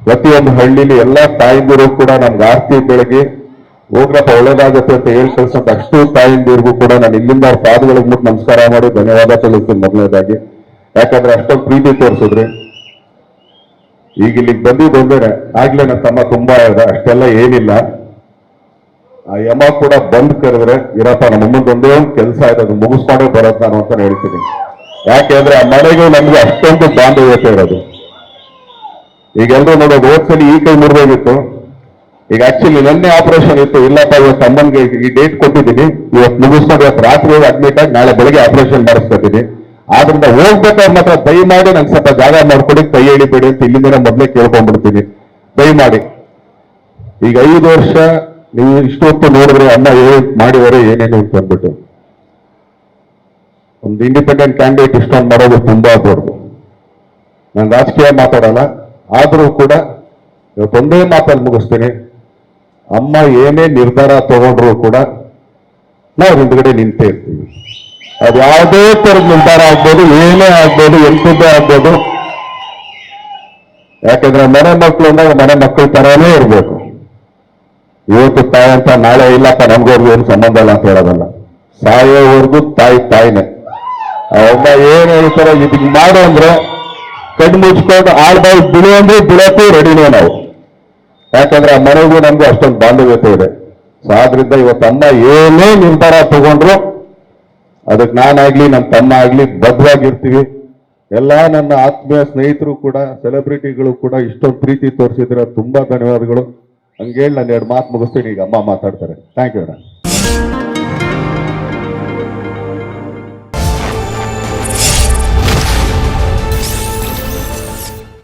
ಪ್ರತಿಯೊಂದು ಹಳ್ಳಿಲಿ ಎಲ್ಲ ತಾಯಿಂದಿರು ಕೂಡ ನಮ್ಗೆ ಆರ್ತಿ ಬೆಳಗ್ಗೆ ಹೋಗ್ರಪ್ಪ ಒಳ್ಳೇದಾಗುತ್ತೆ ಅಂತ ಹೇಳಿ ಕಳ್ಸಂತ ಅಷ್ಟು ತಾಯಿಂದಿರಿಗೂ ಕೂಡ ನಾನು ಇಲ್ಲಿಂದ ಅವ್ರ ಪಾದಗಳಿಗೆ ಮುಟ್ಟು ನಮಸ್ಕಾರ ಮಾಡಿ ಧನ್ಯವಾದ ತಿಳಿಸ್ತೀನಿ ಮೊದಲನೇದಾಗಿ. ಯಾಕಂದ್ರೆ ಅಷ್ಟೊಂದು ಪ್ರೀತಿ ತೋರಿಸಿದ್ರಿ. ಈಗ ಇಲ್ಲಿಗೆ ಬಂದಿದ್ದು ಒಂದೇನೆ, ಆಗ್ಲೇ ನನ್ನ ತಮ್ಮ ತುಂಬಾ ಇದೆ, ಅಷ್ಟೆಲ್ಲ ಏನಿಲ್ಲ. ಆ ಯಮ ಕೂಡ ಬಂದ್ ಕರೆದ್ರೆ ಇರಪ್ಪ ನಮ್ಮ ಮುಂದೊಂದೇ ಒಂದು ಕೆಲಸ ಇದೆ, ಅದು ಮುಗಿಸ್ಕೊಂಡೇ ಬರೋದು ನಾನು ಅಂತ ಹೇಳ್ತೀನಿ. ಯಾಕೆಂದ್ರೆ ಆ ಮನೆಗೆ ನಮ್ಗೆ ಅಷ್ಟೊಂದು ಬಾಂಧವ್ಯತೆ ಇರೋದು. ಈಗ ಎಲ್ರು ನೋಡೋದು ಹೋದ್ಸಲಿ ಈ ಕೈ ಮುರಿದೋಗಿತ್ತು, ಈಗ ಆಕ್ಚುಲಿ ನನ್ನೇ ಆಪರೇಷನ್ ಇತ್ತು. ಇಲ್ಲಪ್ಪ ಇವತ್ತು ಅಮ್ಮನ್ಗೆ ಈ ಡೇಟ್ ಕೊಟ್ಟಿದ್ದೀನಿ, ಇವತ್ತು ಮುಗಿಸ್ಕೊಂಡು ಇವತ್ತು ರಾತ್ರಿ ಹೋಗಿ ಅಡ್ಮಿಟ್ ಆಗಿ ನಾಳೆ ಬೆಳಗ್ಗೆ ಆಪರೇಷನ್ ಮಾಡಿಸ್ಕೊತೀನಿ. ಆದ್ರಿಂದ ಹೋಗ್ಬೇಕಾದ್ರೆ ಮಾತ್ರ ದಯಮಾಡಿ ನಂಗೆ ಸ್ವಲ್ಪ ಜಾಗ ಮಾಡ್ಕೊಡಿ, ಕೈ ಎಳಿಬೇಡಿ ಅಂತ ಇಲ್ಲಿಂದ ಮೊದಲೇ ಕೇಳ್ಕೊಂಡ್ಬಿಡ್ತೀನಿ ದಯಮಾಡಿ. ಈಗ 5 ವರ್ಷ ನೀವು ಇಷ್ಟೊತ್ತು ನೋಡಿದ್ರೆ ಅಮ್ಮ ಏನ್ ಮಾಡಿದರೆ ಏನೇನು ಅಂತ ಅಂದ್ಬಿಟ್ಟು ಒಂದು ಇಂಡಿಪೆಂಡೆಂಟ್ ಕ್ಯಾಂಡಿಡೇಟ್ ಇಷ್ಟೊಂದು ಮಾಡೋದು ತುಂಬಾ ದೊಡ್ಡದು. ನಾನು ರಾಜಕೀಯ ಮಾತಾಡಲ್ಲ, ಆದ್ರೂ ಕೂಡ ಇವತ್ತೊಂದೇ ಮಾತಲ್ಲಿ ಮುಗಿಸ್ತೀನಿ. ಅಮ್ಮ ಏನೇ ನಿರ್ಧಾರ ತಗೊಂಡ್ರು ಕೂಡ ನಾವು ಹಿಂದ್ಗಡೆ ನಿಂತೇ ಇರ್ತೀವಿ. ಅದು ಯಾವುದೇ ತರದ ನಿರ್ಧಾರ ಆಗ್ಬೋದು, ಏನೇ ಆಗ್ಬೋದು, ಎಂಥದ್ದೇ ಆಗ್ಬೋದು. ಯಾಕಂದ್ರೆ ಮನೆ ಮಕ್ಕಳು ಅಂದಾಗ ಮನೆ ಮಕ್ಕಳ ತರಾನೇ ಇರ್ಬೇಕು. ಇವತ್ತು ತಾಯಿ ಅಂತ ನಾಳೆ ಇಲ್ಲಪ್ಪ ನಮ್ಗವ್ರಿಗೂ ಏನು ಸಂಬಂಧ ಇಲ್ಲ ಅಂತ ಹೇಳೋದಲ್ಲ. ಸಾಯೋವರೆಗೂ ತಾಯಿನೇ. ಅಮ್ಮ ಏನ್ ಹೇಳ್ತಾರೋ ಇದಕ್ಕೆ ಮಾಡು ಅಂದ್ರೆ ಕಣ್ಣು ಮುಚ್ಕೊಂಡು ಆಳ್ಬಾಯಿ ಬಿಡು ಅಂದ್ರೆ ಬಿಡಕ್ಕೂ ರೆಡಿನೇ ನಾವು. ಯಾಕಂದ್ರೆ ಆ ಮನೆಗೂ ನಮ್ಗೂ ಅಷ್ಟೊಂದು ಬಾಂಧವ್ಯತೆ ಇದೆ. ಸೊ ಆದ್ರಿಂದ ಇವತ್ತು ಅಮ್ಮ ಏನೇ ನಿರ್ಧಾರ ತಗೊಂಡ್ರು ಅದಕ್ಕೆ ನಾನಾಗ್ಲಿ ನನ್ನ ತಮ್ಮ ಆಗ್ಲಿ ಬದ್ಧವಾಗಿರ್ತೀವಿ. ಎಲ್ಲ ನನ್ನ ಆತ್ಮೀಯ ಸ್ನೇಹಿತರು ಕೂಡ, ಸೆಲೆಬ್ರಿಟಿಗಳು ಕೂಡ ಇಷ್ಟೊಂದು ಪ್ರೀತಿ ತೋರಿಸಿದ್ರೆ ತುಂಬಾ ಧನ್ಯವಾದಗಳು. ಹಂಗೇಳಿ ನಾನು 2 ಮಾತು ಮುಗಿಸ್ತೀನಿ. ಈಗ ಅಮ್ಮ ಮಾತಾಡ್ತಾರೆ. Thank you.